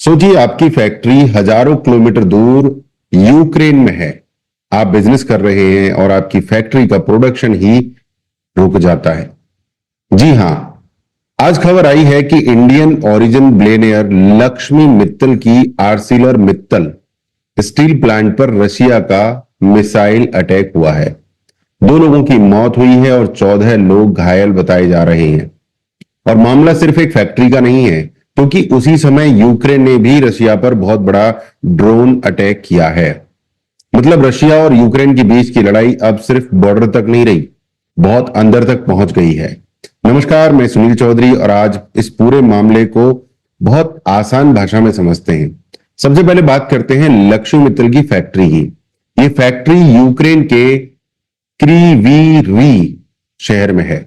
सोचिए आपकी फैक्ट्री हजारों किलोमीटर दूर यूक्रेन में है। आप बिजनेस कर रहे हैं और आपकी फैक्ट्री का प्रोडक्शन ही रुक जाता है। जी हां, आज खबर आई है कि Indian origin billionaire Lakshmi Mittal की आर्सिलर मित्तल स्टील प्लांट पर रशिया का मिसाइल अटैक हुआ है। 2 लोगों की मौत हुई है और 14 लोग घायल बताए जा रहे हैं। और मामला सिर्फ एक फैक्ट्री का नहीं है, क्योंकि उसी समय यूक्रेन ने भी रशिया पर बहुत बड़ा ड्रोन अटैक किया है। मतलब रशिया और यूक्रेन के बीच की लड़ाई अब सिर्फ बॉर्डर तक नहीं रही, बहुत अंदर तक पहुंच गई है। नमस्कार, मैं सुनील चौधरी और आज इस पूरे मामले को बहुत आसान भाषा में समझते हैं। सबसे पहले बात करते हैं लक्ष्मी मित्तल की फैक्ट्री की। ये फैक्ट्री यूक्रेन के क्रीवीरी शहर में है।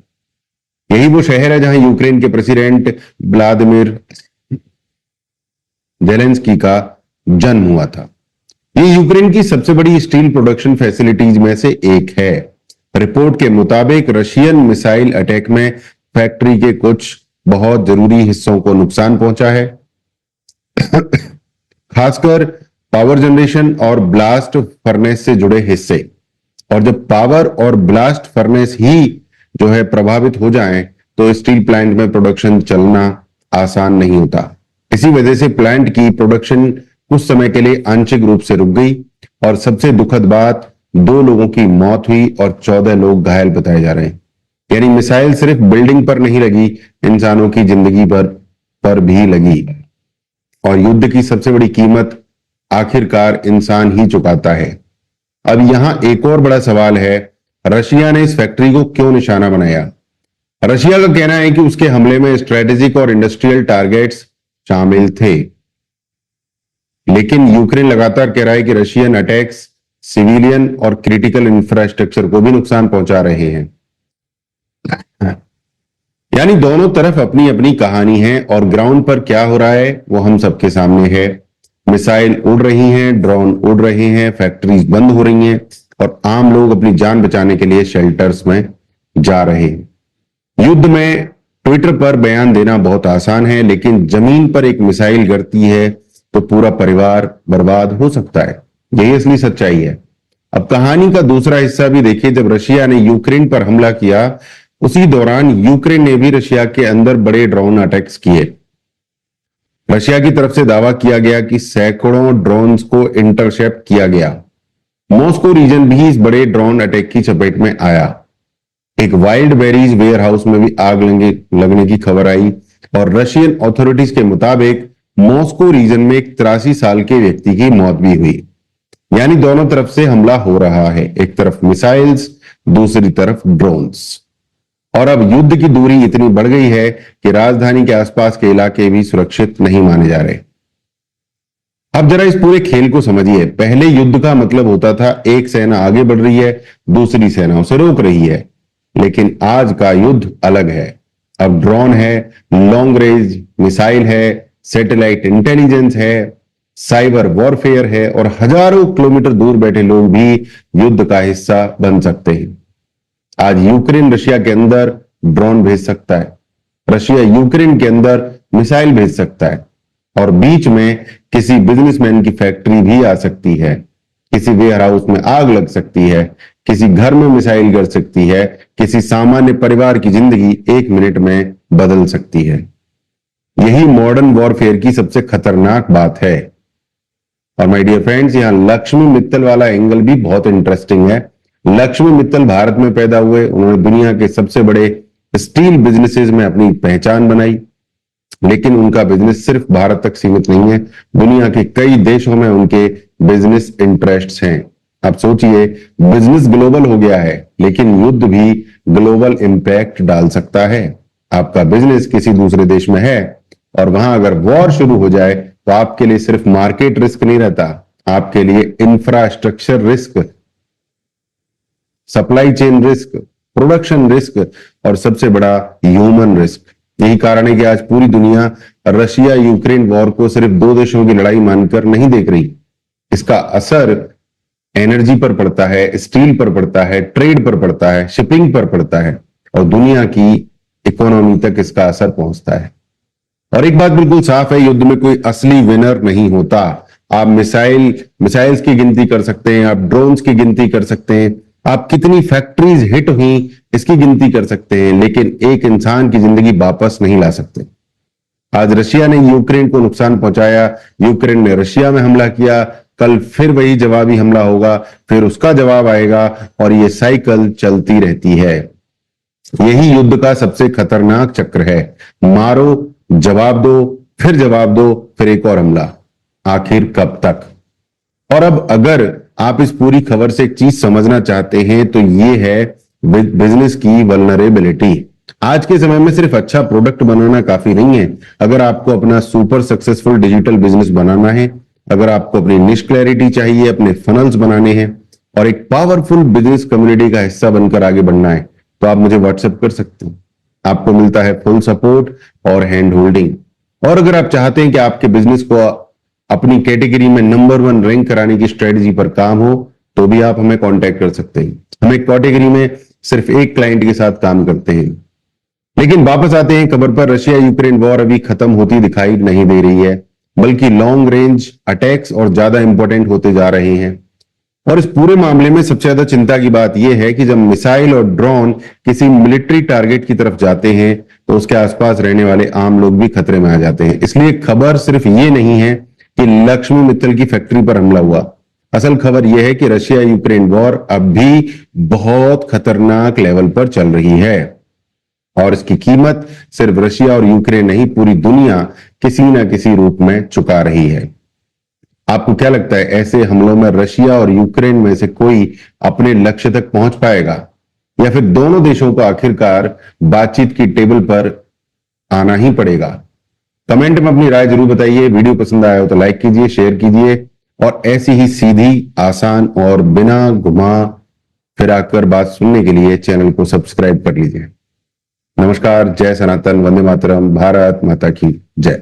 यही वो शहर है जहां यूक्रेन के प्रेसिडेंट व्लादिमीर जेलेंस्की का जन्म हुआ था। ये यूक्रेन की सबसे बड़ी स्टील प्रोडक्शन फैसिलिटीज में से एक है। रिपोर्ट के मुताबिक रशियन मिसाइल अटैक में फैक्ट्री के कुछ बहुत जरूरी हिस्सों को नुकसान पहुंचा है, खासकर पावर जनरेशन और ब्लास्ट फर्नेस से जुड़े हिस्से। और जब पावर और ब्लास्ट फर्नेस ही जो है प्रभावित हो जाएं, तो स्टील प्लांट में प्रोडक्शन चलना आसान नहीं होता। इसी वजह से प्लांट की प्रोडक्शन कुछ समय के लिए आंशिक रूप से रुक गई और सबसे दुखद बात, 2 लोगों की मौत हुई और 14 लोग घायल बताए जा रहे हैं। यानी मिसाइल सिर्फ बिल्डिंग पर नहीं लगी, इंसानों की जिंदगी पर भी लगी। और युद्ध की सबसे बड़ी कीमत आखिरकार इंसान ही चुकाता है। अब यहां एक और बड़ा सवाल है, रशिया ने इस फैक्ट्री को क्यों निशाना बनाया? रशिया का कहना है कि उसके हमले में स्ट्रेटेजिक और इंडस्ट्रियल टारगेट्स शामिल थे, लेकिन यूक्रेन लगातार कह रहा है कि रशियन अटैक्स सिविलियन और क्रिटिकल इंफ्रास्ट्रक्चर को भी नुकसान पहुंचा रहे हैं। यानी दोनों तरफ अपनी अपनी कहानी है और ग्राउंड पर क्या हो रहा है वो हम सबके सामने है। मिसाइल उड़ रही हैं, ड्रोन उड़ रहे हैं, फैक्ट्रीज बंद हो रही हैं और आम लोग अपनी जान बचाने के लिए शेल्टर्स में जा रहे हैं। युद्ध में ट्विटर पर बयान देना बहुत आसान है, लेकिन जमीन पर एक मिसाइल गिरती है तो पूरा परिवार बर्बाद हो सकता है। यही असली सच्चाई है। अब कहानी का दूसरा हिस्सा भी देखिए। जब रशिया ने यूक्रेन पर हमला किया, उसी दौरान यूक्रेन ने भी रशिया के अंदर बड़े ड्रोन अटैक्स किए। रशिया की तरफ से दावा किया गया कि सैकड़ों ड्रोन्स को इंटरसेप्ट किया गया। मॉस्को रीजन भी इस बड़े ड्रोन अटैक की चपेट में आया। एक वाइल्ड बेरीज वेयर हाउस में भी आग लगने की खबर आई और रशियन अथॉरिटीज के मुताबिक मॉस्को रीजन में एक 83 साल के व्यक्ति की मौत भी हुई। यानी दोनों तरफ से हमला हो रहा है, एक तरफ मिसाइल्स, दूसरी तरफ ड्रोन्स। और अब युद्ध की दूरी इतनी बढ़ गई है कि राजधानी के आसपास के इलाके भी सुरक्षित नहीं माने जा रहे। अब जरा इस पूरे खेल को समझिए। पहले युद्ध का मतलब होता था एक सेना आगे बढ़ रही है, दूसरी सेना उसे रोक रही है। लेकिन आज का युद्ध अलग है। अब ड्रोन है, लॉन्ग रेंज मिसाइल है, सैटेलाइट इंटेलिजेंस है, साइबर वॉरफेयर है और हजारों किलोमीटर दूर बैठे लोग भी युद्ध का हिस्सा बन सकते हैं। आज यूक्रेन रशिया के अंदर ड्रोन भेज सकता है, रशिया यूक्रेन के अंदर मिसाइल भेज सकता है और बीच में किसी बिजनेसमैन की फैक्ट्री भी आ सकती है, किसी वेयर हाउस में आग लग सकती है, किसी घर में मिसाइल गिर सकती है, किसी सामान्य परिवार की जिंदगी 1 मिनट में बदल सकती है। यही मॉडर्न वॉरफेयर की सबसे खतरनाक बात है। और माय डियर फ्रेंड्स, यहां लक्ष्मी मित्तल वाला एंगल भी बहुत इंटरेस्टिंग है। लक्ष्मी मित्तल भारत में पैदा हुए, उन्होंने दुनिया के सबसे बड़े स्टील बिजनेसेस में अपनी पहचान बनाई, लेकिन उनका बिजनेस सिर्फ भारत तक सीमित नहीं है, दुनिया के कई देशों में उनके बिजनेस इंटरेस्ट्स हैं। आप सोचिए, बिजनेस ग्लोबल हो गया है, लेकिन युद्ध भी ग्लोबल इंपैक्ट डाल सकता है। आपका बिजनेस किसी दूसरे देश में है और वहां अगर वॉर शुरू हो जाए तो आपके लिए सिर्फ मार्केट रिस्क नहीं रहता, आपके लिए infrastructure risk, supply chain risk, production risk और सबसे बड़ा ह्यूमन रिस्क। यही कारण है कि आज पूरी दुनिया रशिया यूक्रेन वॉर को सिर्फ 2 देशों की लड़ाई मानकर नहीं देख रही। इसका असर एनर्जी पर पड़ता है, स्टील पर पड़ता है, ट्रेड पर पड़ता है, शिपिंग पर पड़ता है और दुनिया की इकोनॉमी तक इसका असर पहुंचता है। और एक बात बिल्कुल साफ है, युद्ध में कोई असली विनर नहीं होता। आप मिसाइल्स की गिनती कर सकते हैं, आप ड्रोन्स की गिनती कर सकते हैं, आप कितनी फैक्ट्रीज हिट हुई इसकी गिनती कर सकते हैं, लेकिन एक इंसान की जिंदगी वापस नहीं ला सकते। आज रशिया ने यूक्रेन को नुकसान पहुंचाया, यूक्रेन ने रशिया में हमला किया, कल फिर वही जवाबी हमला होगा, फिर उसका जवाब आएगा, और ये साइकिल चलती रहती है। यही युद्ध का सबसे खतरनाक चक्र है। मारो, जवाब दो, फिर जवाब दो, फिर एक और हमला। आखिर कब तक? और अब अगर आप इस पूरी खबर से एक चीज समझना चाहते हैं तो ये है बिजनेस की वल्नरेबिलिटी। आज के समय में सिर्फ अच्छा प्रोडक्ट बनाना काफी नहीं है। अगर आपको अपना सुपर सक्सेसफुल डिजिटल बिजनेस बनाना है, अगर आपको अपनी निश क्लैरिटी चाहिए, अपने फनल्स बनाने हैं और एक पावरफुल बिजनेस कम्युनिटी का हिस्सा बनकर आगे बढ़ना है, तो आप मुझे व्हाट्सएप कर सकते हैं। आपको मिलता है फुल सपोर्ट और हैंड होल्डिंग। और अगर आप चाहते हैं कि आपके बिजनेस को अपनी कैटेगरी में नंबर 1 रैंक कराने की स्ट्रेटजी पर काम हो, तो भी आप हमें कांटेक्ट कर सकते हैं। हम एक कैटेगरी में सिर्फ एक क्लाइंट के साथ काम करते हैं। लेकिन वापस आते हैं खबर पर। रशिया यूक्रेन वॉर अभी खत्म होती दिखाई नहीं दे रही है, बल्कि लॉन्ग रेंज अटैक्स और ज्यादा इंपॉर्टेंट होते जा रहे हैं। और इस पूरे मामले में सबसे ज्यादा चिंता की बात यह है कि जब मिसाइल और ड्रोन किसी मिलिट्री टारगेट की तरफ जाते हैं तो उसके आसपास रहने वाले आम लोग भी खतरे में आ जाते हैं। इसलिए खबर सिर्फ ये नहीं है कि लक्ष्मी मित्तल की फैक्ट्री पर हमला हुआ। असल खबर यह है कि रशिया यूक्रेन वॉर अब भी बहुत खतरनाक लेवल पर चल रही है, और इसकी कीमत सिर्फ रशिया और यूक्रेन नहीं, पूरी दुनिया किसी ना किसी रूप में चुका रही है। आपको क्या लगता है, ऐसे हमलों में रशिया और यूक्रेन में से कोई अपने लक्ष्य तक पहुंच पाएगा, या फिर दोनों देशों को आखिरकार बातचीत की टेबल पर आना ही पड़ेगा? कमेंट में अपनी राय जरूर बताइए। वीडियो पसंद आया हो तो लाइक कीजिए, शेयर कीजिए, और ऐसी ही सीधी, आसान और बिना घुमा फिराकर बात सुनने के लिए चैनल को सब्सक्राइब कर लीजिए। नमस्कार, जय सनातन, वंदे मातरम, भारत माता की जय।